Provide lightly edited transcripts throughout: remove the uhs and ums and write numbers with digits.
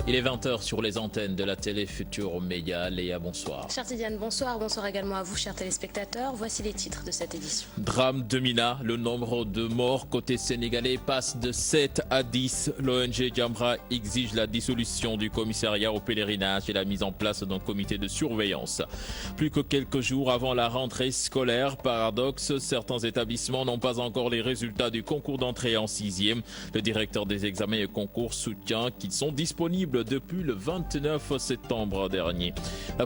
Il est 20h sur les antennes de la télé Futur Média. Léa, bonsoir. Chère Tidiane, bonsoir. Bonsoir également à vous, chers téléspectateurs. Voici les titres de cette édition. Drame de Mina. Le nombre de morts côté sénégalais passe de 7 à 10. L'ONG Jamra exige la dissolution du commissariat au pèlerinage et la mise en place d'un comité de surveillance. Plus que quelques jours avant la rentrée scolaire, paradoxe, certains établissements n'ont pas encore les résultats du concours d'entrée en 6e. Le directeur des examens et concours soutient qu'ils sont disponibles depuis le 29 septembre dernier.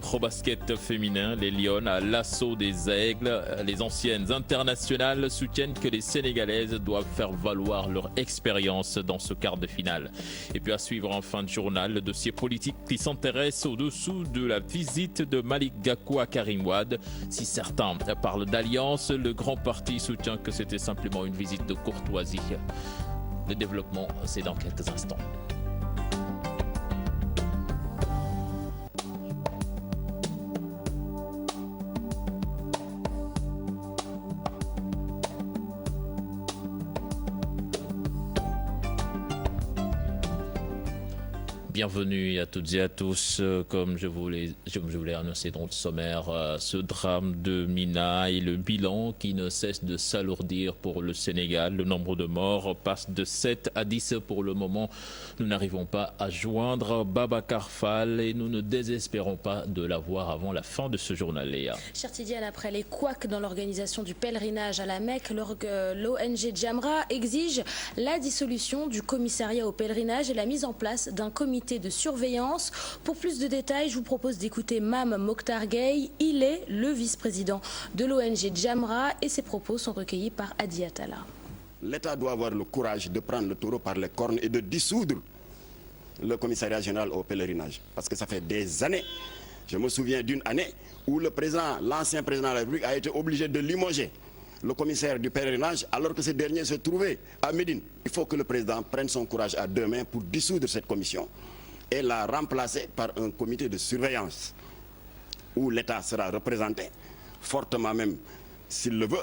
Pro-basket féminin, les Lions à l'assaut des Aigles. Les anciennes internationales soutiennent que les Sénégalaises doivent faire valoir leur expérience dans ce quart de finale. Et puis à suivre en fin de journal, le dossier politique qui s'intéresse au-dessous de la visite de Malick Gakou à Karim Wade. Si certains parlent d'alliance, le grand parti soutient que c'était simplement une visite de courtoisie. Le développement, c'est dans quelques instants. Bienvenue à toutes et à tous. Comme je vous l'ai annoncé dans le sommaire, ce drame de Mina et le bilan qui ne cesse de s'alourdir pour le Sénégal. Le nombre de morts passe de 7 à 10 pour le moment. Nous n'arrivons pas à joindre Babacar Fall et nous ne désespérons pas de l'avoir avant la fin de ce journal, Léa. Cher Tidiane, après les couacs dans l'organisation du pèlerinage à la Mecque, l'ONG Jamra exige la dissolution du commissariat au pèlerinage et la mise en place d'un comité de surveillance. Pour plus de détails, je vous propose d'écouter Mame Mokhtar Gueye. Il est le vice-président de l'ONG Jamra et ses propos sont recueillis par Adi Atala. L'État doit avoir le courage de prendre le taureau par les cornes et de dissoudre le commissariat général au pèlerinage. Parce que ça fait des années, je me souviens d'une année où l'ancien président de la République a été obligé de limoger le commissaire du pèlerinage alors que ce dernier se trouvait à Médine. Il faut que le président prenne son courage à deux mains pour dissoudre cette commission et la remplacer par un comité de surveillance où l'État sera représenté, fortement même s'il le veut,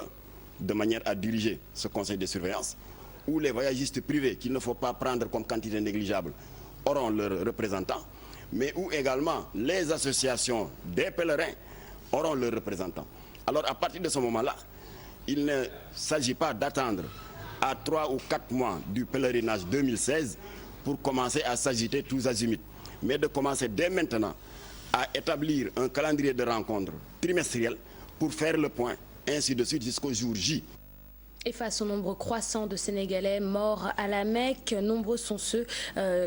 de manière à diriger ce conseil de surveillance, où les voyagistes privés, qu'il ne faut pas prendre comme quantité négligeable, auront leurs représentants, mais où également les associations des pèlerins auront leurs représentants. Alors à partir de ce moment-là, il ne s'agit pas d'attendre à 3 ou 4 mois du pèlerinage 2016 pour commencer à s'agiter tous azimuts, mais de commencer dès maintenant à établir un calendrier de rencontres trimestriel pour faire le point, ainsi de suite jusqu'au jour J. Et face au nombre croissant de Sénégalais morts à la Mecque, nombreux sont ceux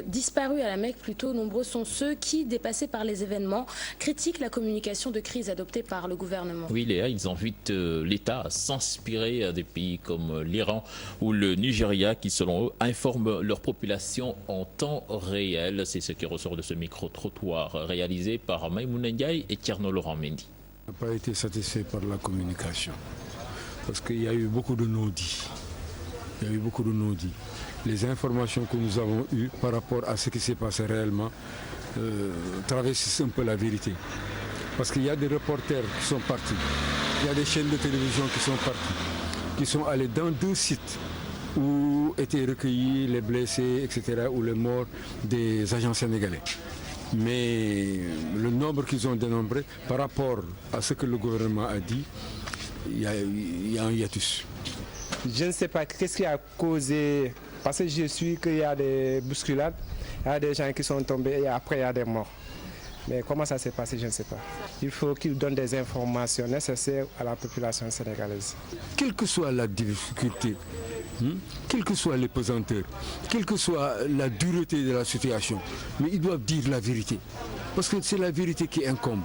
disparus à la Mecque, plutôt nombreux sont ceux qui, dépassés par les événements, critiquent la communication de crise adoptée par le gouvernement. Oui, Léa, ils invitent l'État à s'inspirer des pays comme l'Iran ou le Nigeria qui, selon eux, informent leur population en temps réel. C'est ce qui ressort de ce micro-trottoir réalisé par Maïmouna Ndiaye et Thierno Laurent Mendy. Je n'ai pas été satisfait par la communication. Parce qu'il y a eu beaucoup de non-dits. Les informations que nous avons eues par rapport à ce qui s'est passé réellement traversent un peu la vérité. Parce qu'il y a des reporters qui sont partis, il y a des chaînes de télévision qui sont parties, qui sont allés dans 2 sites où étaient recueillis les blessés, etc., ou les morts des agents sénégalais. Mais le nombre qu'ils ont dénombré par rapport à ce que le gouvernement a dit, il y a un hiatus. Je ne sais pas qu'est-ce qui a causé, parce que je suis qu'il y a des bousculades, il y a des gens qui sont tombés et après il y a des morts. Mais comment ça s'est passé, je ne sais pas. Il faut qu'ils donnent des informations nécessaires à la population sénégalaise. Quelle que soit la difficulté, quelles que soient les pesanteurs, quelle que soit la dureté de la situation, mais ils doivent dire la vérité. Parce que c'est la vérité qui incombe.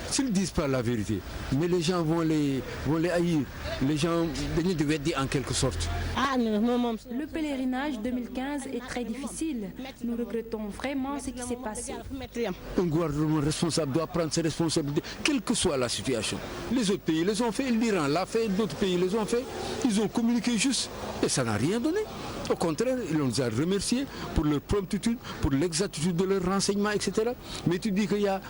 S'ils ne disent pas la vérité, mais les gens vont les haïr, les gens deviennent dire en quelque sorte. Le pèlerinage 2015 est très difficile. Nous regrettons vraiment ce qui s'est passé. Un gouvernement responsable doit prendre ses responsabilités, quelle que soit la situation. Les autres pays les ont fait, l'Iran l'a fait, d'autres pays les ont fait. Ils ont communiqué juste et ça n'a rien donné. Au contraire, ils nous ont remerciés pour leur promptitude, pour l'exactitude de leurs renseignements, etc. Mais tu dis qu'il y a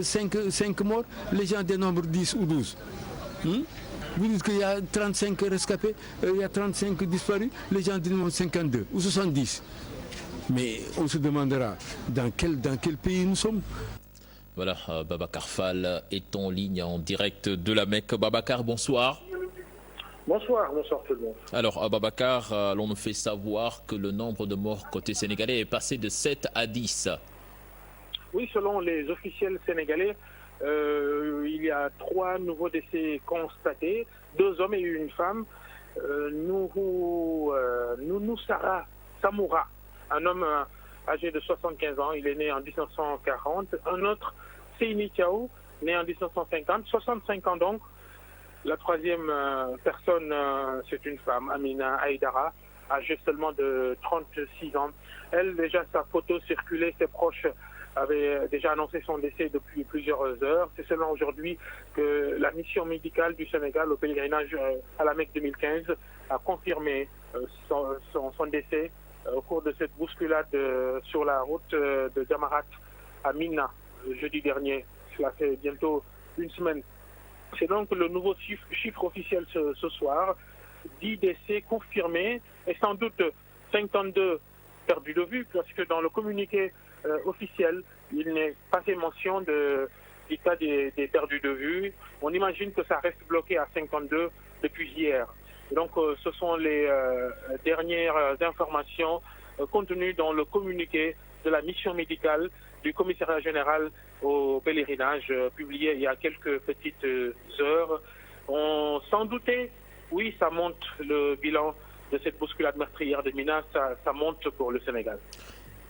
5 morts, les gens dénombrent 10 ou 12. Vous dites qu'il y a 35 rescapés, il y a 35 disparus, les gens dénombrent 52 ou 70. Mais on se demandera dans quel pays nous sommes. Voilà, Babacar Fall est en ligne en direct de la Mecque. Babacar, bonsoir. Bonsoir tout le monde. Alors, Babacar, l'on nous fait savoir que le nombre de morts côté sénégalais est passé de 7 à 10. Oui, selon les officiels sénégalais, il y a 3 nouveaux décès constatés, 2 hommes et une femme. Nounou Sarah Samoura, un homme âgé de 75 ans, il est né en 1940. Un autre, Seyni Tiaou, né en 1950, 65 ans donc. La troisième personne, c'est une femme, Amina Haïdara, âgée seulement de 36 ans. Elle, déjà, sa photo circulait, ses proches avaient déjà annoncé son décès depuis plusieurs heures. C'est seulement aujourd'hui que la mission médicale du Sénégal au pèlerinage à la Mecque 2015 a confirmé son décès au cours de cette bousculade sur la route de Jamarat à Mina, jeudi dernier. Cela fait bientôt une semaine. C'est donc le nouveau chiffre officiel ce soir, 10 décès confirmés et sans doute 52 perdus de vue, parce que dans le communiqué officiel, il n'est pas fait mention du cas des perdus de vue. On imagine que ça reste bloqué à 52 depuis hier. Et donc ce sont les dernières informations contenues dans le communiqué de la mission médicale du commissariat général au pèlerinage, publié il y a quelques petites heures. On s'en doutait, oui, ça monte le bilan de cette bousculade meurtrière de Mina, ça monte pour le Sénégal.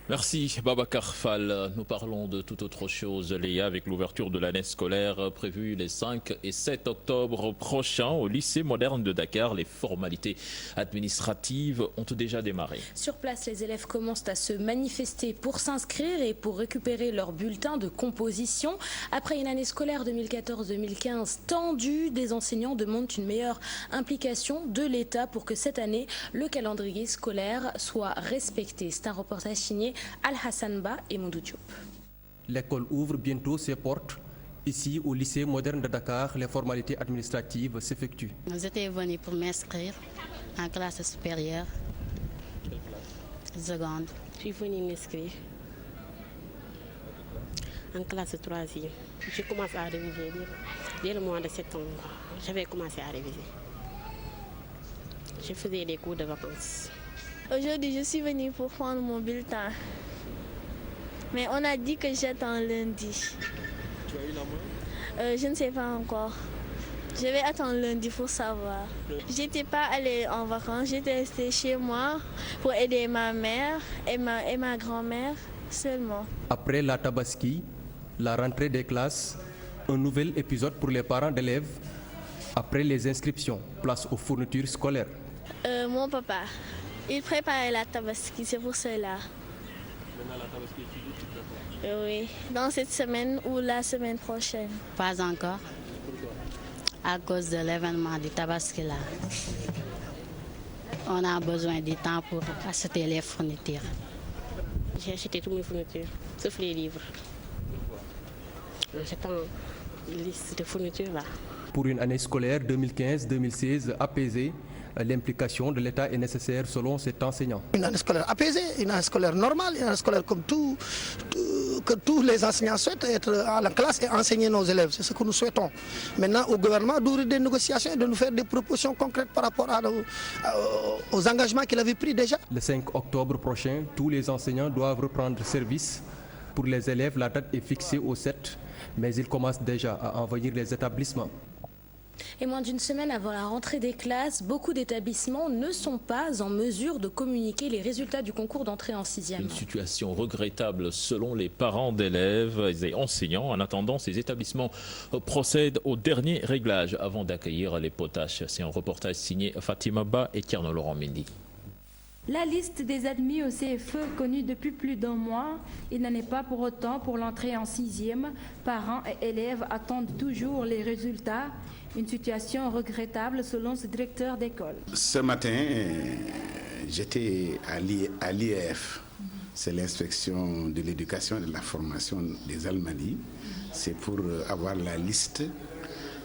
Merci Babacar Fall. Nous parlons de toute autre chose, Léa, avec l'ouverture de l'année scolaire prévue les 5 et 7 octobre prochains au lycée moderne de Dakar. Les formalités administratives ont déjà démarré. Sur place, les élèves commencent à se manifester pour s'inscrire et pour récupérer leur bulletin de composition. Après une année scolaire 2014-2015 tendue, des enseignants demandent une meilleure implication de l'État pour que cette année, le calendrier scolaire soit respecté. C'est un reportage signé Al-Hassan Ba et Moudou Diop. L'école ouvre bientôt ses portes. Ici, au lycée moderne de Dakar, les formalités administratives s'effectuent. J'étais venue pour m'inscrire en classe supérieure, seconde. Je suis venue m'inscrire en classe 3e. Je commence à réviser dès le mois de septembre. J'avais commencé à réviser. Je faisais des cours de vacances. Aujourd'hui, je suis venue pour prendre mon bulletin. Mais on a dit que j'attends lundi. Tu as eu la main? Je ne sais pas encore. Je vais attendre lundi pour savoir. Je n'étais pas allée en vacances, j'étais restée chez moi pour aider ma mère et ma grand-mère seulement. Après la Tabaski, la rentrée des classes, un nouvel épisode pour les parents d'élèves. Après les inscriptions, place aux fournitures scolaires. Mon papa, il préparait la Tabaski, c'est pour cela. Maintenant, la Tabaski est finie, tu prépares? Oui, dans cette semaine ou la semaine prochaine. Pas encore. Pourquoi? À cause de l'événement du Tabaski là. On a besoin du temps pour acheter les fournitures. J'ai acheté toutes mes fournitures, sauf les livres. J'attends une liste de fournitures là. Pour une année scolaire 2015-2016 apaisée, l'implication de l'État est nécessaire selon cet enseignant. Une année scolaire apaisée, une année scolaire normale, une année scolaire comme que tous les enseignants souhaitent être à la classe et enseigner nos élèves. C'est ce que nous souhaitons. Maintenant, au gouvernement d'ouvrir des négociations et de nous faire des propositions concrètes par rapport aux engagements qu'il avait pris déjà. Le 5 octobre prochain, tous les enseignants doivent reprendre service. Pour les élèves, la date est fixée au 7, mais ils commencent déjà à envahir les établissements. Et moins d'une semaine avant la rentrée des classes, beaucoup d'établissements ne sont pas en mesure de communiquer les résultats du concours d'entrée en 6e. Une situation regrettable selon les parents d'élèves et enseignants. En attendant, ces établissements procèdent au dernier réglage avant d'accueillir les potaches. C'est un reportage signé Fatima Ba et Tierno Laurent Mendy. La liste des admis au CFE connue depuis plus d'un mois, il n'en est pas pour autant pour l'entrée en 6e. Parents et élèves attendent toujours les résultats. Une situation regrettable selon ce directeur d'école. Ce matin, j'étais à l'IEF. C'est l'inspection de l'éducation et de la formation des Almadies. C'est pour avoir la liste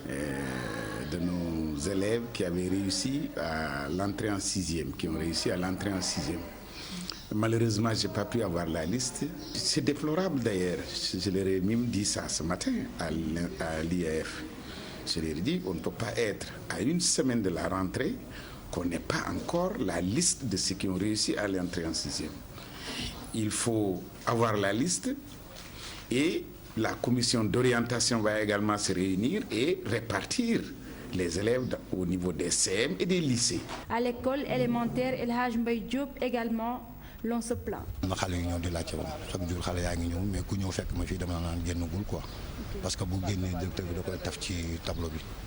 de nos élèves qui avaient réussi à l'entrée en 6e, qui ont réussi à l'entrée en 6e. Malheureusement, je n'ai pas pu avoir la liste. C'est déplorable d'ailleurs. Je leur ai même dit ça ce matin à l'IAF. Je leur ai dit, on ne peut pas être à une semaine de la rentrée qu'on n'ait pas encore la liste de ceux qui ont réussi à l'entrée en 6e. Il faut avoir la liste et la commission d'orientation va également se réunir et répartir les élèves au niveau des CM et des lycées. À l'école élémentaire El Hadj Mbaye Diop également, l'on se plaint.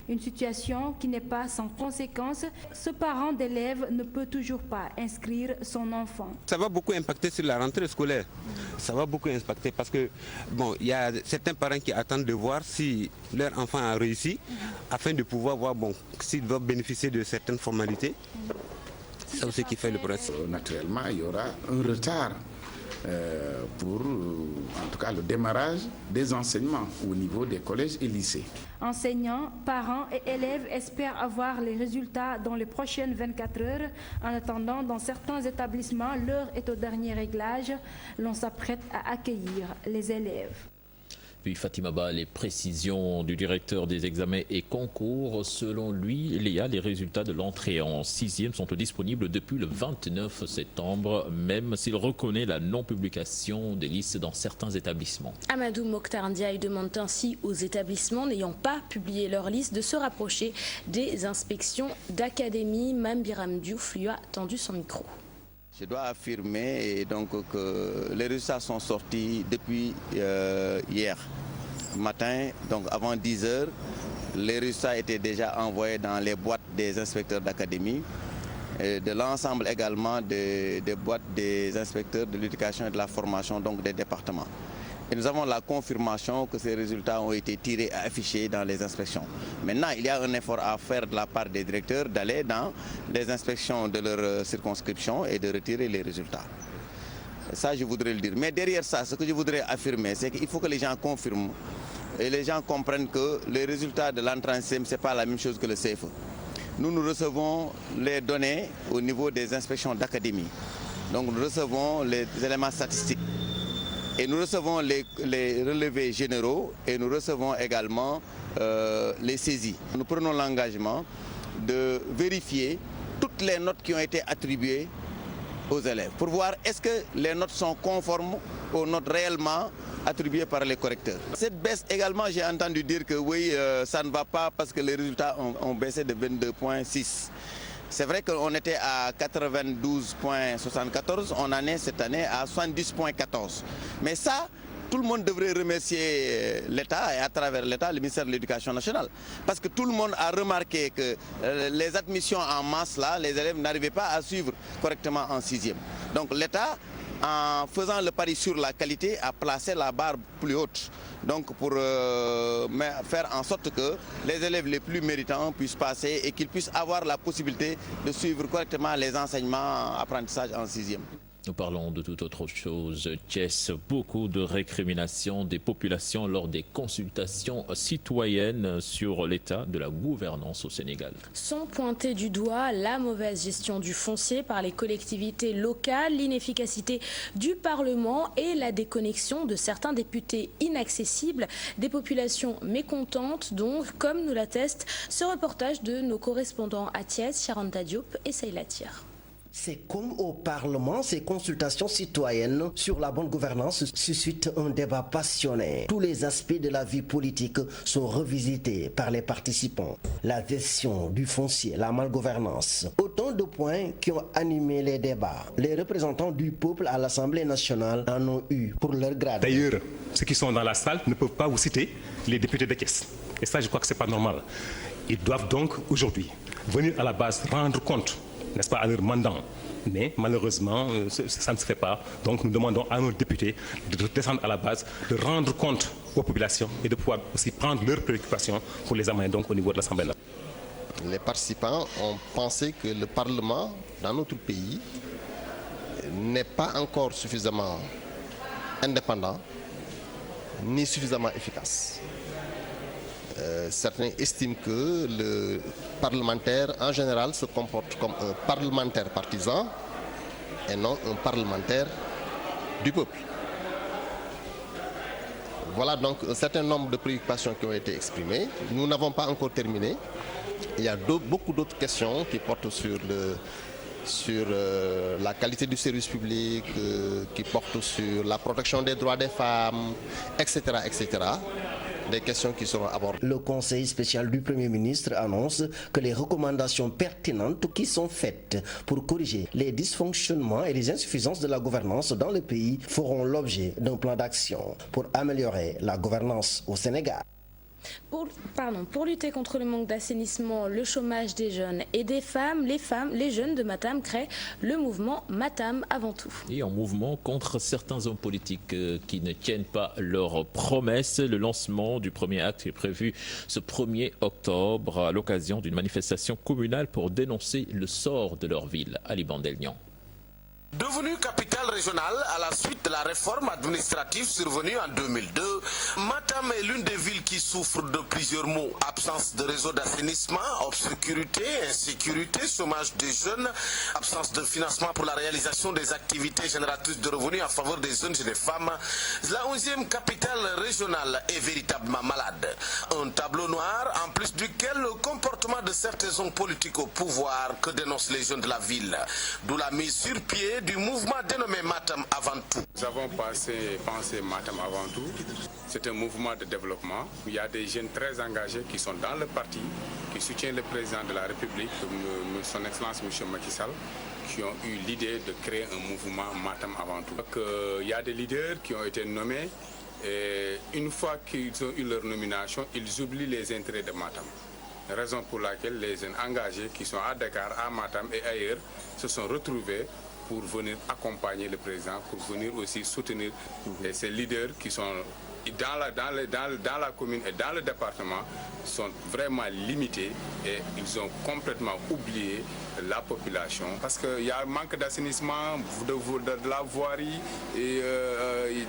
Une situation qui n'est pas sans conséquence. Ce parent d'élève ne peut toujours pas inscrire son enfant. Ça va beaucoup impacter sur la rentrée scolaire. Ça va beaucoup impacter parce que bon, il y a certains parents qui attendent de voir si leur enfant a réussi afin de pouvoir voir s'ils doivent bénéficier de certaines formalités. C'est aussi qui fait le procès. Naturellement, il y aura un retard pour, en tout cas, le démarrage des enseignements au niveau des collèges et lycées. Enseignants, parents et élèves espèrent avoir les résultats dans les prochaines 24 heures. En attendant, dans certains établissements, l'heure est au dernier réglage. L'on s'apprête à accueillir les élèves. Puis Fatima Ba, les précisions du directeur des examens et concours. Selon lui, Léa, les résultats de l'entrée en 6e sont disponibles depuis le 29 septembre, même s'il reconnaît la non-publication des listes dans certains établissements. Amadou Mokhtar Ndiaye demande ainsi aux établissements n'ayant pas publié leur liste de se rapprocher des inspections d'académie. Mam Biram Diouf lui a tendu son micro. Je dois affirmer donc que les résultats sont sortis depuis hier matin, donc avant 10 heures. Les résultats étaient déjà envoyés dans les boîtes des inspecteurs d'académie, de l'ensemble également des boîtes des inspecteurs de l'éducation et de la formation, donc des départements. Et nous avons la confirmation que ces résultats ont été tirés et affichés dans les inspections. Maintenant, il y a un effort à faire de la part des directeurs d'aller dans les inspections de leur circonscription et de retirer les résultats. Ça, je voudrais le dire. Mais derrière ça, ce que je voudrais affirmer, c'est qu'il faut que les gens confirment et les gens comprennent que les résultats de l'entrée en 6e, ce n'est pas la même chose que le CFE. Nous recevons les données au niveau des inspections d'académie. Donc nous recevons les éléments statistiques. Et nous recevons les relevés généraux et nous recevons également les saisies. Nous prenons l'engagement de vérifier toutes les notes qui ont été attribuées aux élèves pour voir est-ce que les notes sont conformes aux notes réellement attribuées par les correcteurs. Cette baisse également, j'ai entendu dire que oui, ça ne va pas parce que les résultats ont baissé de 22,6. C'est vrai qu'on était à 92,74, on en est cette année à 70,14. Mais ça, tout le monde devrait remercier l'État et à travers l'État, le ministère de l'Éducation nationale. Parce que tout le monde a remarqué que les admissions en masse, là, les élèves n'arrivaient pas à suivre correctement en 6e. Donc l'État, en faisant le pari sur la qualité, a placé la barre plus haute. Donc pour faire en sorte que les élèves les plus méritants puissent passer et qu'ils puissent avoir la possibilité de suivre correctement les enseignements apprentissage en 6e. Nous parlons de toute autre chose. Thiès, beaucoup de récriminations des populations lors des consultations citoyennes sur l'état de la gouvernance au Sénégal. Sont pointés du doigt la mauvaise gestion du foncier par les collectivités locales, l'inefficacité du Parlement et la déconnexion de certains députés inaccessibles, des populations mécontentes donc, comme nous l'atteste ce reportage de nos correspondants à Thiès, Charanta Diop et Seyla Tir. C'est comme au Parlement, ces consultations citoyennes sur la bonne gouvernance suscitent un débat passionné. Tous les aspects de la vie politique sont revisités par les participants. La gestion du foncier, la malgouvernance, autant de points qui ont animé les débats. Les représentants du peuple à l'Assemblée nationale en ont eu pour leur grade. D'ailleurs, ceux qui sont dans la salle ne peuvent pas vous citer les députés de Thiès. Et ça, je crois que ce n'est pas normal. Ils doivent donc aujourd'hui venir à la base rendre compte, n'est-ce pas, à leur mandant. Mais malheureusement, ça ne se fait pas. Donc nous demandons à nos députés de descendre à la base, de rendre compte aux populations et de pouvoir aussi prendre leurs préoccupations pour les amener donc au niveau de l'Assemblée. Les participants ont pensé que le Parlement dans notre pays n'est pas encore suffisamment indépendant ni suffisamment efficace. Certains estiment que le parlementaire en général se comporte comme un parlementaire partisan et non un parlementaire du peuple. Voilà donc un certain nombre de préoccupations qui ont été exprimées. Nous n'avons pas encore terminé. Il y a beaucoup d'autres questions qui portent sur la qualité du service public, qui portent sur la protection des droits des femmes, etc., etc. Des questions qui seront abordées. Le Conseil spécial du Premier ministre annonce que les recommandations pertinentes qui sont faites pour corriger les dysfonctionnements et les insuffisances de la gouvernance dans le pays feront l'objet d'un plan d'action pour améliorer la gouvernance au Sénégal. Pour lutter contre le manque d'assainissement, le chômage des jeunes et des femmes, les jeunes de Matam créent le mouvement Matam avant tout. Et en mouvement contre certains hommes politiques qui ne tiennent pas leurs promesses. Le lancement du premier acte est prévu ce 1er octobre à l'occasion d'une manifestation communale pour dénoncer le sort de leur ville. Ali Bandelnian. Devenue capitale régionale à la suite de la réforme administrative survenue en 2002, Matam est l'une des villes qui souffrent de plusieurs maux. Absence de réseau d'assainissement, obscurité, insécurité, chômage des jeunes, absence de financement pour la réalisation des activités génératrices de revenus en faveur des jeunes et des femmes. La 11e capitale régionale est véritablement malade. Un tableau noir en plus duquel le comportement de certains hommes politiques au pouvoir que dénoncent les jeunes de la ville. D'où la mise sur pied du mouvement dénommé Matam avant tout. Nous avons pensé Matam avant tout. C'est un mouvement de développement. Il y a des jeunes très engagés qui sont dans le parti, qui soutiennent le président de la République, son Excellence M. Macky Sall, qui ont eu l'idée de créer un mouvement Matam avant tout. Donc, il y a des leaders qui ont été nommés et une fois qu'ils ont eu leur nomination, ils oublient les intérêts de Matam. Raison pour laquelle les jeunes engagés qui sont à Dakar, à Matam et ailleurs se sont retrouvés pour venir accompagner le président, pour venir aussi soutenir ces leaders qui sont dans la commune et dans le département sont vraiment limités et ils ont complètement oublié la population parce qu'il y a un manque d'assainissement, de la voirie, et,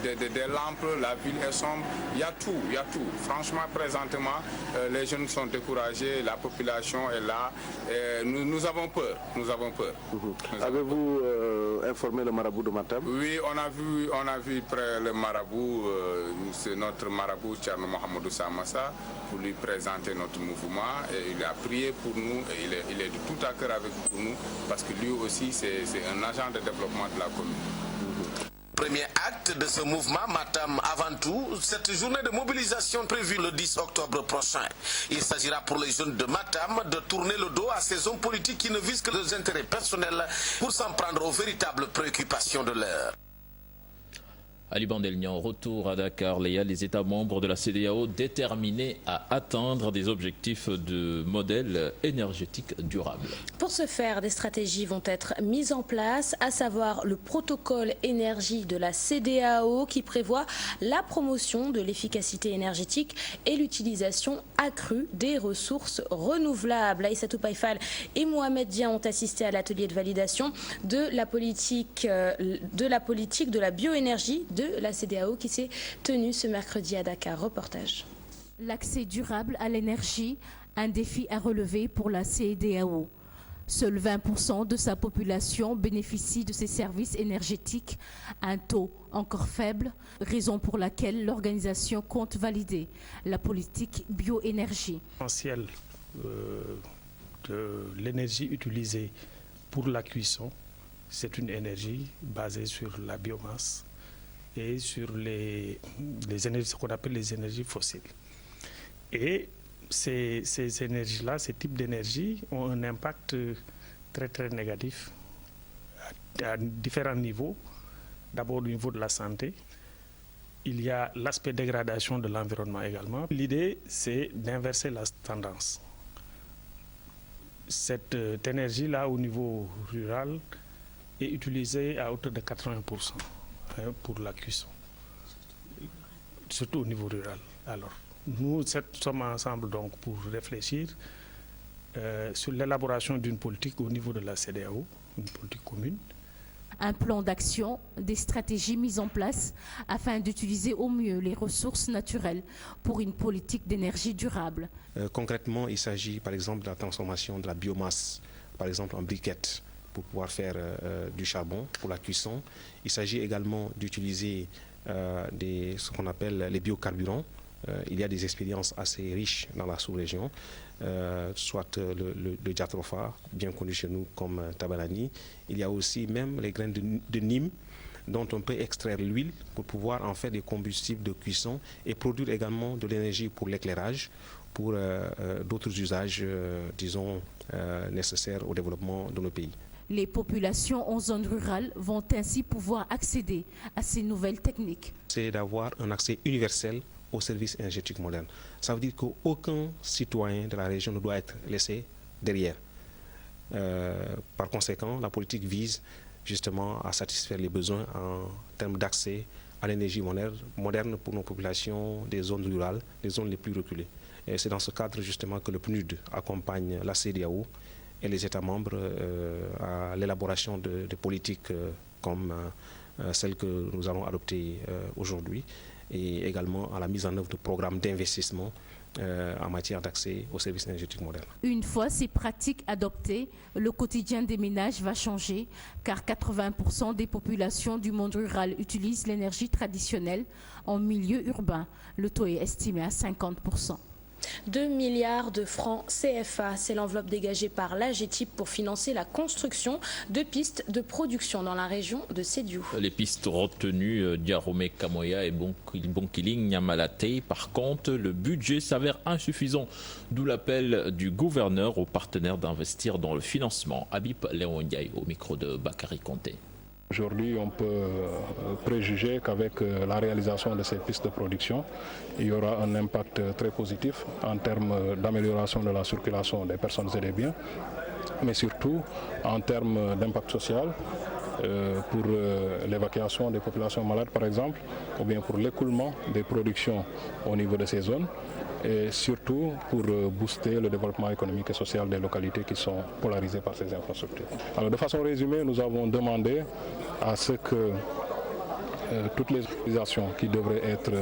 des lampes, la ville est sombre, il y a tout. Franchement, présentement, les jeunes sont découragés, la population est là, et nous avons peur. Avez-vous informé le marabout de Matam? Oui, on a vu le marabout, c'est notre marabout Tcherno Mohamedou Samassa, pour lui présenter notre mouvement et il a prié pour nous et il est de tout à cœur avec nous parce que lui aussi c'est un agent de développement de la commune. Premier acte de ce mouvement Matam avant tout, cette journée de mobilisation prévue le 10 octobre prochain. Il s'agira pour les jeunes de Matam de tourner le dos à ces hommes politiques qui ne visent que leurs intérêts personnels pour s'en prendre aux véritables préoccupations de l'heure. Ali Bandelnian, retour à Dakar. Les États membres de la CEDEAO déterminés à atteindre des objectifs de modèle énergétique durable. Pour ce faire, des stratégies vont être mises en place, à savoir le protocole énergie de la CEDEAO qui prévoit la promotion de l'efficacité énergétique et l'utilisation accrue des ressources renouvelables. Aïssatou Païfal et Mohamed Dia ont assisté à l'atelier de validation de la politique de la bioénergie de la CEDEAO qui s'est tenue ce mercredi à Dakar. Reportage. L'accès durable à l'énergie, un défi à relever pour la CEDEAO. Seuls 20% de sa population bénéficie de ces services énergétiques, un taux encore faible, raison pour laquelle l'organisation compte valider la politique bioénergie. L'essentiel de l'énergie utilisée pour la cuisson, c'est une énergie basée sur la biomasse et sur les énergies, ce qu'on appelle les énergies fossiles. Et ces énergies-là, ces types d'énergie ont un impact très très négatif à différents niveaux. D'abord au niveau de la santé, il y a l'aspect dégradation de l'environnement également. L'idée, c'est d'inverser la tendance. Cette énergie-là au niveau rural est utilisée à hauteur de 80% pour la cuisson, surtout au niveau rural. Alors, nous sommes ensemble donc pour réfléchir sur l'élaboration d'une politique au niveau de la CEDEAO, une politique commune. Un plan d'action, des stratégies mises en place afin d'utiliser au mieux les ressources naturelles pour une politique d'énergie durable. Concrètement, il s'agit par exemple de la transformation de la biomasse, par exemple en briquettes, pour pouvoir faire du charbon pour la cuisson. Il s'agit également d'utiliser ce qu'on appelle les biocarburants. Il y a des expériences assez riches dans la sous-région, soit le jatropha, bien connu chez nous comme tabalani. Il y a aussi même les graines de Nîmes, dont on peut extraire l'huile pour pouvoir en faire des combustibles de cuisson et produire également de l'énergie pour l'éclairage, pour d'autres usages, disons, nécessaires au développement de nos pays. Les populations en zone rurale vont ainsi pouvoir accéder à ces nouvelles techniques. C'est d'avoir un accès universel aux services énergétiques modernes. Ça veut dire qu'aucun citoyen de la région ne doit être laissé derrière. Par conséquent, la politique vise justement à satisfaire les besoins en termes d'accès à l'énergie moderne pour nos populations des zones rurales, les zones les plus reculées. Et c'est dans ce cadre justement que le PNUD accompagne la CEDEAO et les États membres à l'élaboration de politiques comme celle que nous allons adopter aujourd'hui, et également à la mise en œuvre de programmes d'investissement en matière d'accès aux services énergétiques modernes. Une fois ces pratiques adoptées, le quotidien des ménages va changer, car 80% des populations du monde rural utilisent l'énergie traditionnelle en milieu urbain. Le taux est estimé à 50%. 2 milliards de francs CFA, c'est l'enveloppe dégagée par l'AGETIP pour financer la construction de pistes de production dans la région de Sédhiou. Les pistes retenues, Diaromé, Kamoya et Bonkiling, Nyamalate. Par contre, le budget s'avère insuffisant, d'où l'appel du gouverneur aux partenaires d'investir dans le financement. Habib Léon Ndiaye au micro de Bakary Conté. Aujourd'hui, on peut préjuger qu'avec la réalisation de ces pistes de production, il y aura un impact très positif en termes d'amélioration de la circulation des personnes et des biens, mais surtout en termes d'impact social pour l'évacuation des populations malades, par exemple, ou bien pour l'écoulement des productions au niveau de ces zones, et surtout pour booster le développement économique et social des localités qui sont polarisées par ces infrastructures. Alors, de façon résumée, nous avons demandé à ce que toutes les utilisations qui devraient être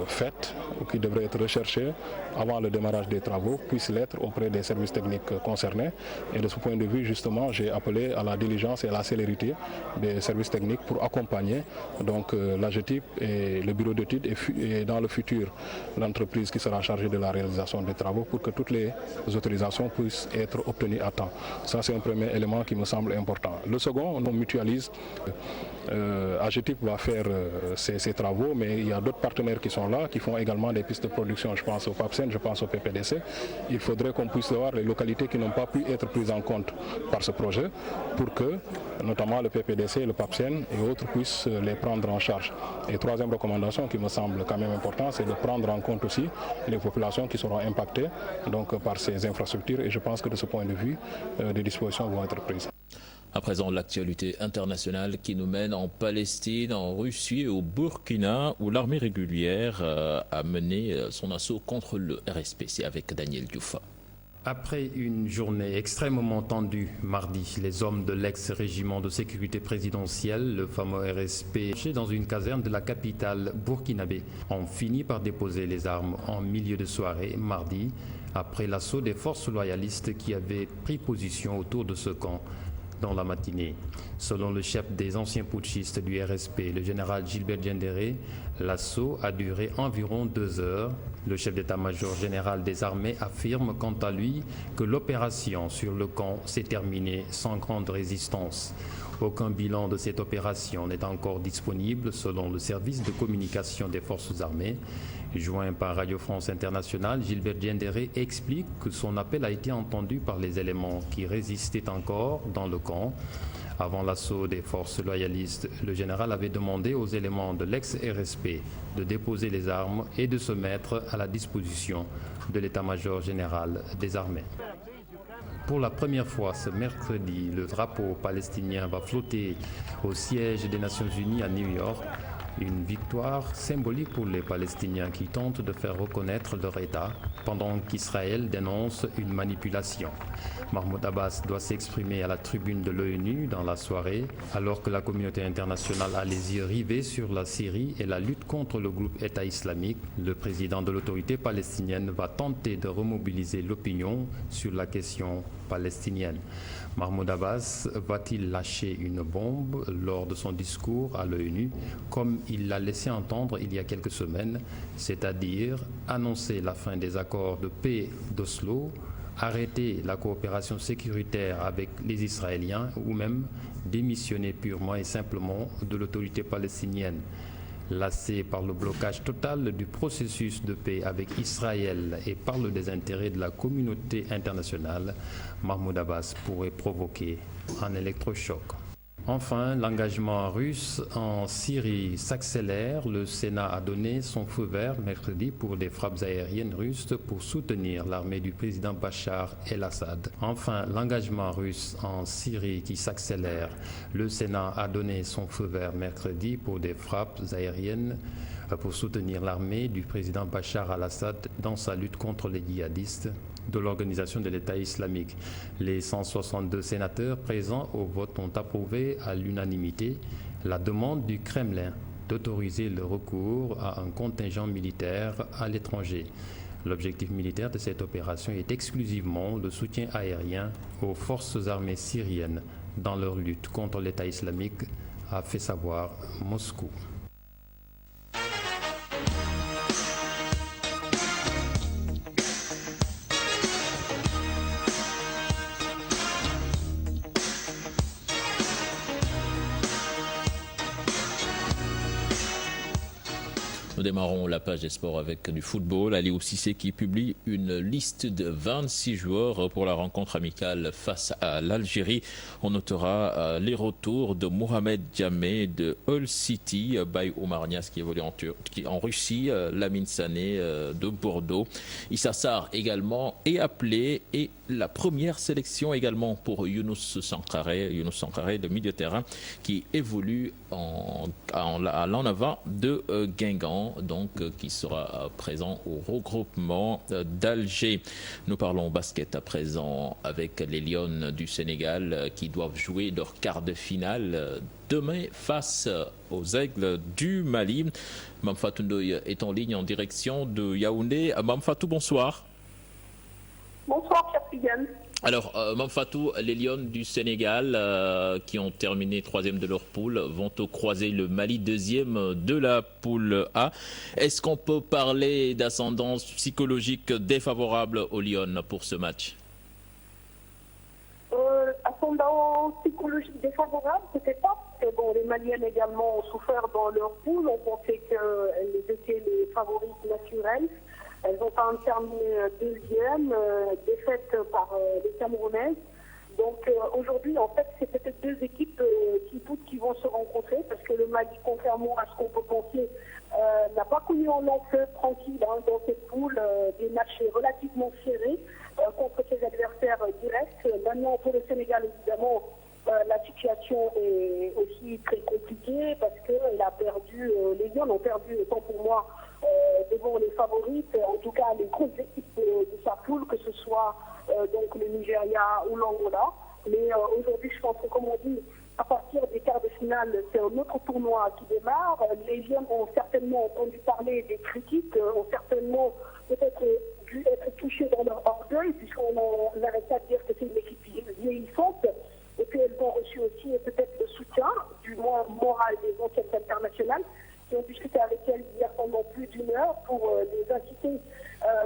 faites ou qui devraient être recherchées avant le démarrage des travaux puissent l'être auprès des services techniques concernés. Et de ce point de vue, justement, j'ai appelé à la diligence et à la célérité des services techniques pour accompagner donc l'AGETIP et le bureau d'études et dans le futur l'entreprise qui sera chargée de la réalisation des travaux pour que toutes les autorisations puissent être obtenues à temps. Ça, c'est un premier élément qui me semble important. Le second, on mutualise. AGETIP va faire ces travaux, mais il y a d'autres partenaires qui sont là, qui font également des pistes de production. Je pense au PAPSEN, je pense au PPDC. Il faudrait qu'on puisse voir les localités qui n'ont pas pu être prises en compte par ce projet pour que, notamment le PPDC, le PAPSEN et autres puissent les prendre en charge. Et troisième recommandation qui me semble quand même importante, c'est de prendre en compte aussi les populations qui seront impactées donc, par ces infrastructures. Et je pense que de ce point de vue, des dispositions vont être prises. À présent, l'actualité internationale qui nous mène en Palestine, en Russie et au Burkina, où l'armée régulière a mené son assaut contre le RSPC avec Daniel Diouf. Après une journée extrêmement tendue mardi, les hommes de l'ex-régiment de sécurité présidentielle, le fameux RSP, dans une caserne de la capitale burkinabé, ont fini par déposer les armes en milieu de soirée mardi, après l'assaut des forces loyalistes qui avaient pris position autour de ce camp dans la matinée. Selon le chef des anciens putschistes du RSP, le général Gilbert Diendéré, l'assaut a duré environ 2 heures. Le chef d'état-major général des armées affirme quant à lui que l'opération sur le camp s'est terminée sans grande résistance. Aucun bilan de cette opération n'est encore disponible selon le service de communication des forces armées. Joint par Radio France Internationale, Gilbert Diendéré explique que son appel a été entendu par les éléments qui résistaient encore dans le camp. Avant l'assaut des forces loyalistes, le général avait demandé aux éléments de l'ex-RSP de déposer les armes et de se mettre à la disposition de l'état-major général des armées. Pour la première fois ce mercredi, le drapeau palestinien va flotter au siège des Nations Unies à New York. Une victoire symbolique pour les Palestiniens qui tentent de faire reconnaître leur État pendant qu'Israël dénonce une manipulation. Mahmoud Abbas doit s'exprimer à la tribune de l'ONU dans la soirée, alors que la communauté internationale a les yeux rivés sur la Syrie et la lutte contre le groupe État islamique. Le président de l'autorité palestinienne va tenter de remobiliser l'opinion sur la question palestinienne. Mahmoud Abbas va-t-il lâcher une bombe lors de son discours à l'ONU, comme il l'a laissé entendre il y a quelques semaines, c'est-à-dire annoncer la fin des accords de paix d'Oslo, arrêter la coopération sécuritaire avec les Israéliens ou même démissionner purement et simplement de l'autorité palestinienne? Lassé par le blocage total du processus de paix avec Israël et par le désintérêt de la communauté internationale, Mahmoud Abbas pourrait provoquer un électrochoc. Enfin, l'engagement russe en Syrie s'accélère. Le Sénat a donné son feu vert mercredi pour des frappes aériennes russes pour soutenir l'armée du président Bachar el-Assad. Enfin, l'engagement russe en Syrie qui s'accélère. Le Sénat a donné son feu vert mercredi pour des frappes aériennes pour soutenir l'armée du président Bachar el-Assad dans sa lutte contre les djihadistes de l'organisation de l'État islamique. Les 162 sénateurs présents au vote ont approuvé à l'unanimité la demande du Kremlin d'autoriser le recours à un contingent militaire à l'étranger. L'objectif militaire de cette opération est exclusivement le soutien aérien aux forces armées syriennes dans leur lutte contre l'État islamique, a fait savoir Moscou. Nous démarrons la page des sports avec du football. Aliou Cissé qui publie une liste de 26 joueurs pour la rencontre amicale face à l'Algérie. On notera les retours de Mohamed Diamé de Hull City, Baye Oumar Niasse qui évolue en Russie, Lamine Sané de Bordeaux. Issa Sarr également est appelé et la première sélection également pour Younous Sankaré, le milieu de terrain qui évolue à l'en avant de Guingamp, donc qui sera présent au regroupement d'Alger. Nous parlons basket à présent avec les Lions du Sénégal qui doivent jouer leur quart de finale demain face aux Aigles du Mali. Mamfatou Ndoye est en ligne en direction de Yaoundé. Mamfatou, bonsoir. Bonsoir, Chapigan. Alors, Mamfatou, les Lions du Sénégal qui ont terminé 3e de leur poule vont croiser le Mali 2e de la poule A. Est-ce qu'on peut parler d'ascendance psychologique défavorable aux Lions pour ce match? Ascendance psychologique défavorable, peut-être pas. Parce que, bon, les Maliennes également ont souffert dans leur poule. On pensait qu'elles étaient les favorites naturelles. Elles ont quand même terminé 2e, défaite par les Camerounaises. Donc aujourd'hui, en fait, c'est peut-être deux équipes qui vont se rencontrer parce que le Mali, contrairement à ce qu'on peut penser, n'a pas connu en long feu tranquille dans cette poule, des matchs relativement serrés contre ses adversaires directs. Maintenant, pour le Sénégal, évidemment, la situation est aussi très compliquée parce qu'elle a perdu, les Lions ont perdu, autant pour moi, devant les favorites, en tout cas les grosses équipes de sa poule, que ce soit donc le Nigeria ou l'Angola. Mais aujourd'hui, je pense que, comme on dit, à partir des quarts de finale, c'est un autre tournoi qui démarre. Les Lions ont certainement entendu parler des critiques, ont certainement peut-être dû être touchés dans leur orgueil, puisqu'on n'arrête pas de dire que c'est une équipe vieillissante. Et puis elles ont reçu aussi peut-être le soutien, du moins moral, des anciennes internationales, qui ont discuté avec elles hier pendant plus d'1 heure pour les inciter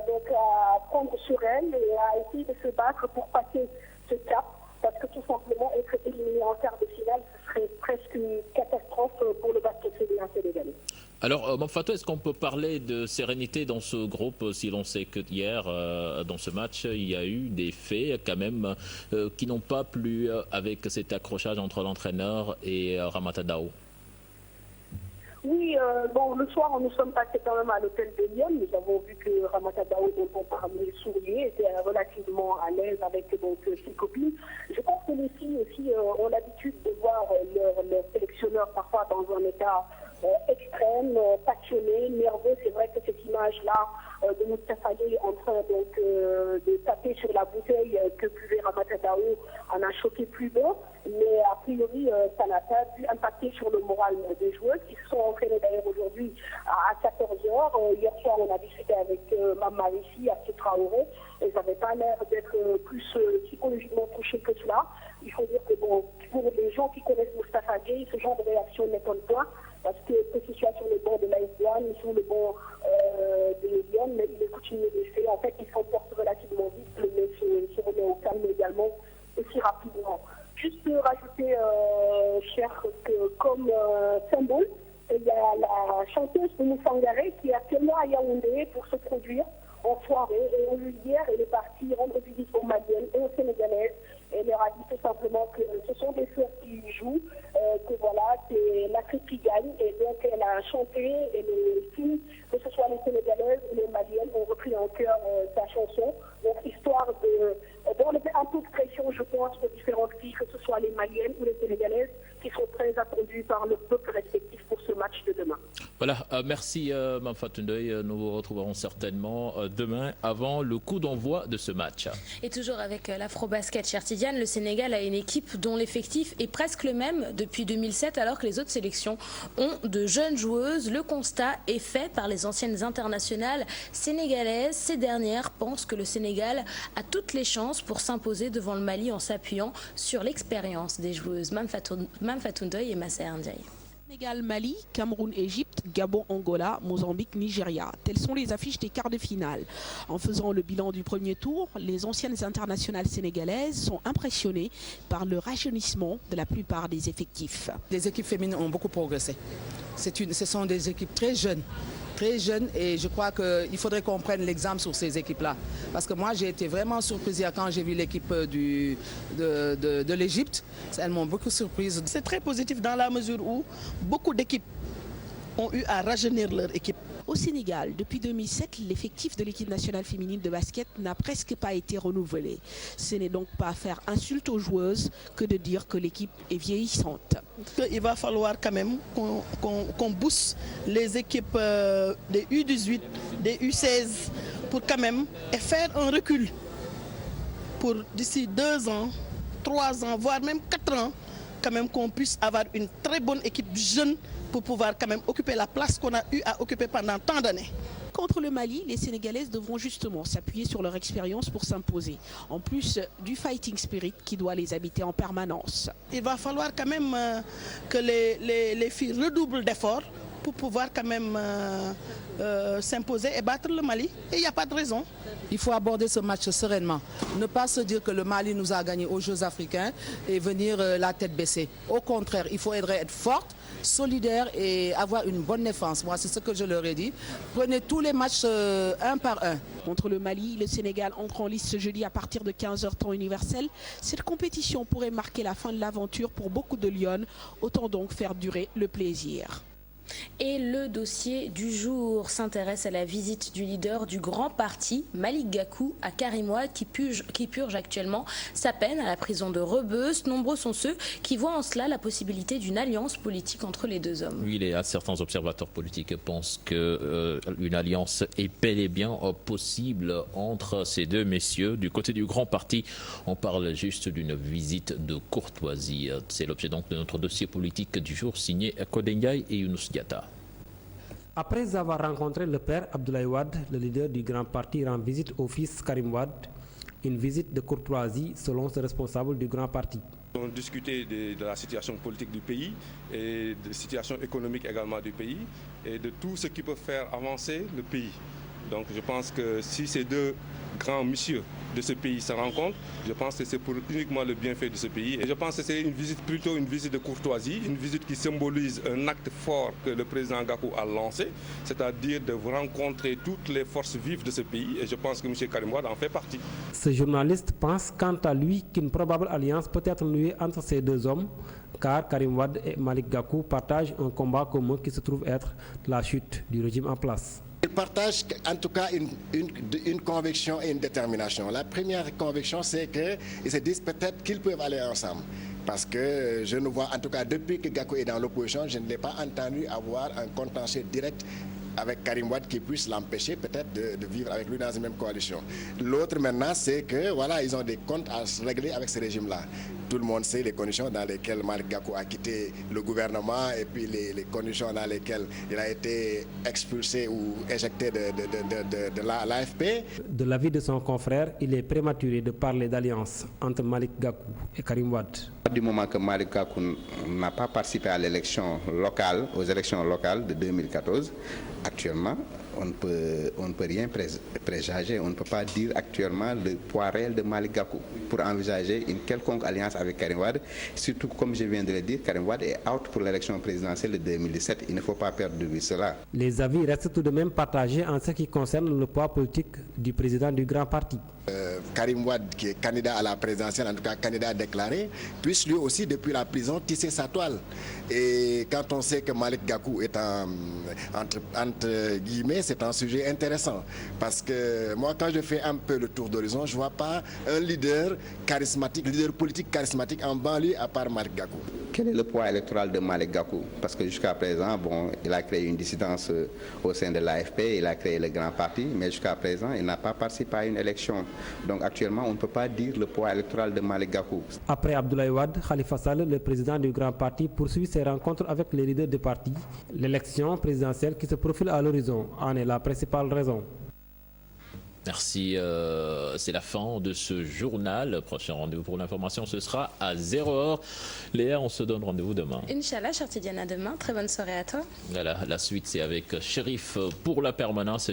donc à prendre sur elles et à essayer de se battre pour passer ce cap, parce que tout simplement être éliminé en quart de finale, ce serait presque une catastrophe pour le basket féminin sénégalais. Alors, Mamfatou, est-ce qu'on peut parler de sérénité dans ce groupe si l'on sait que hier, dans ce match, il y a eu des faits quand même qui n'ont pas plu avec cet accrochage entre l'entraîneur et Ramata Daou? Oui, bon, le soir, nous sommes passés quand même à l'hôtel de Lyon. Nous avons vu que Ramata Daou, dont on parlait, souriait, était relativement à l'aise avec donc, ses copines. Je pense que les filles aussi ont l'habitude de voir leur sélectionneur parfois dans un état extrême, passionné, nerveux. C'est vrai que cette image-là de Moustapha Gueye en train donc, de taper sur la bouteille que buvait Ramata Daou en a choqué plus d'un. Mais a priori, ça n'a pas dû impacter sur le moral des joueurs qui se sont entraînés d'ailleurs aujourd'hui à 14h. Hier soir, on a discuté avec Mama Rissi, à Traoré. Elles n'avaient pas l'air d'être plus psychologiquement que ce soit sur le banc de l'AS Douanes ou sur le banc de Lyon, mais il est coutumier des faits. En fait, il s'emporte relativement vite, mais se remet au calme également aussi rapidement. Juste rajouter, cher, que comme symbole, il y a la chanteuse Oumou Sangaré qui est actuellement à Yaoundé pour se produire en soirée. Et hier, elle est partie rendre visite aux Maliennes et aux Sénégalaises. Elle leur a dit tout simplement que ce sont des sœurs qui jouent, que voilà, c'est l'Afrique qui gagne. Et donc, elle a chanté et les filles, que ce soit les Sénégalaises ou les Maliennes, ont repris en chœur sa chanson. Donc, histoire d'enlever un peu de pression, je pense, aux différentes filles, que ce soit les Maliennes ou les Sénégalaises, qui sont très attendues par leur peuple respectif pour ce match de demain. Voilà, merci Mame Fatou Ndoye. Nous vous retrouverons certainement demain avant le coup d'envoi de ce match. Et toujours avec l'Afrobasket, cher Tidiane, le Sénégal a une équipe dont l'effectif est presque le même depuis 2007 alors que les autres sélections ont de jeunes joueuses. Le constat est fait par les anciennes internationales sénégalaises. Ces dernières pensent que le Sénégal a toutes les chances pour s'imposer devant le Mali en s'appuyant sur l'expérience des joueuses Mame Fatou Ndoye et Massaer Ndiaye. Sénégal, Mali, Cameroun, Égypte, Gabon, Angola, Mozambique, Nigeria. Telles sont les affiches des quarts de finale. En faisant le bilan du premier tour, les anciennes internationales sénégalaises sont impressionnées par le rajeunissement de la plupart des effectifs. Les équipes féminines ont beaucoup progressé. Ce sont des équipes très jeunes et je crois qu'il faudrait qu'on prenne l'exemple sur ces équipes-là. Parce que moi, j'ai été vraiment surprise quand j'ai vu l'équipe de l'Égypte. Elles m'ont beaucoup surprise. C'est très positif dans la mesure où beaucoup d'équipes ont eu à rajeunir leur équipe. Au Sénégal, depuis 2007, l'effectif de l'équipe nationale féminine de basket n'a presque pas été renouvelé. Ce n'est donc pas faire insulte aux joueuses que de dire que l'équipe est vieillissante. Il va falloir quand même qu'on booste les équipes des U18, des U16 pour quand même faire un recul pour d'ici 2 ans, 3 ans, voire même 4 ans, quand même qu'on puisse avoir une très bonne équipe jeune pour pouvoir quand même occuper la place qu'on a eu à occuper pendant tant d'années. Contre le Mali, les Sénégalaises devront justement s'appuyer sur leur expérience pour s'imposer, en plus du fighting spirit qui doit les habiter en permanence. Il va falloir quand même que les filles redoublent d'efforts pour pouvoir quand même s'imposer et battre le Mali. Et il n'y a pas de raison. Il faut aborder ce match sereinement. Ne pas se dire que le Mali nous a gagné aux Jeux africains et venir la tête baissée. Au contraire, il faudrait être forte, solidaire et avoir une bonne défense. Moi, c'est ce que je leur ai dit. Prenez tous les matchs un par un. Contre le Mali, le Sénégal entre en lice ce jeudi à partir de 15h temps universel. Cette compétition pourrait marquer la fin de l'aventure pour beaucoup de Lyon. Autant donc faire durer le plaisir. Et le dossier du jour s'intéresse à la visite du leader du grand parti, Malick Gakou, à Karim Wade, qui purge actuellement sa peine à la prison de Rebeuss. Nombreux sont ceux qui voient en cela la possibilité d'une alliance politique entre les deux hommes. Oui, certains observateurs politiques pensent qu'une alliance est bel et bien possible entre ces deux messieurs. Du côté du grand parti, on parle juste d'une visite de courtoisie. C'est l'objet donc de notre dossier politique du jour, signé Codé Ndiaye et Younous Diatta. Après avoir rencontré le père Abdoulaye Wade, le leader du grand parti rend visite au fils Karim Wade, une visite de courtoisie selon ce responsable du grand parti. On discutait de la situation politique du pays et de la situation économique également du pays et de tout ce qui peut faire avancer le pays. Donc je pense que si ces deux grands messieurs de ce pays se rencontrent, je pense que c'est pour uniquement le bienfait de ce pays. Et je pense que c'est une visite plutôt une visite de courtoisie, une visite qui symbolise un acte fort que le président Gakou a lancé, c'est-à-dire de rencontrer toutes les forces vives de ce pays. Et je pense que M. Karim Wade en fait partie. Ce journaliste pense quant à lui qu'une probable alliance peut être nouée entre ces deux hommes, car Karim Wade et Malick Gakou partagent un combat commun qui se trouve être la chute du régime en place. Ils partagent en tout cas une conviction et une détermination. La première conviction, c'est qu'ils se disent peut-être qu'ils peuvent aller ensemble. Parce que je ne vois, en tout cas depuis que Gakou est dans l'opposition, je ne l'ai pas entendu avoir un contentieux direct avec Karim Wade qui puisse l'empêcher peut-être de vivre avec lui dans une même coalition. L'autre maintenant, c'est que voilà, ils ont des comptes à régler avec ce régime-là. Tout le monde sait les conditions dans lesquelles Malick Gakou a quitté le gouvernement et puis les conditions dans lesquelles il a été expulsé ou éjecté de l'AFP. De l'avis de son confrère, il est prématuré de parler d'alliance entre Malick Gakou et Karim Wade. Du moment que Malick Gakou n'a pas participé à l'élection locale, aux élections locales de 2014, actuellement, on ne peut rien présager, on ne peut pas dire actuellement le poids réel de Malick Gakou pour envisager une quelconque alliance avec Karim Wade. Surtout, comme je viens de le dire, Karim Wade est out pour l'élection présidentielle de 2017. Il ne faut pas perdre de vue cela. Les avis restent tout de même partagés en ce qui concerne le poids politique du président du grand parti. Karim Wade, qui est candidat à la présidentielle, en tout cas candidat déclaré, puisse lui aussi, depuis la prison, tisser sa toile. Et quand on sait que Malick Gakou est entre guillemets, c'est un sujet intéressant. Parce que moi, quand je fais un peu le tour d'horizon, je ne vois pas un leader charismatique, leader politique charismatique en banlieue à part Malick Gakou. Quel est le poids électoral de Malick Gakou? Parce que jusqu'à présent, bon, il a créé une dissidence au sein de l'AFP, il a créé le grand parti, mais jusqu'à présent, il n'a pas participé à une élection. Donc actuellement, on ne peut pas dire le poids électoral de Malick Gakou. Après Abdoulaye Wade, Khalifa Sall, le président du grand parti, poursuit ses rencontres avec les leaders du parti. L'élection présidentielle qui se profile à l'horizon en est la principale raison. Merci, c'est la fin de ce journal. Prochain rendez-vous pour l'information, ce sera à 0h. Léa, on se donne rendez-vous demain. Inch'Allah, Chartidiana, demain. Très bonne soirée à toi. Voilà, la suite, c'est avec Chérif pour la permanence.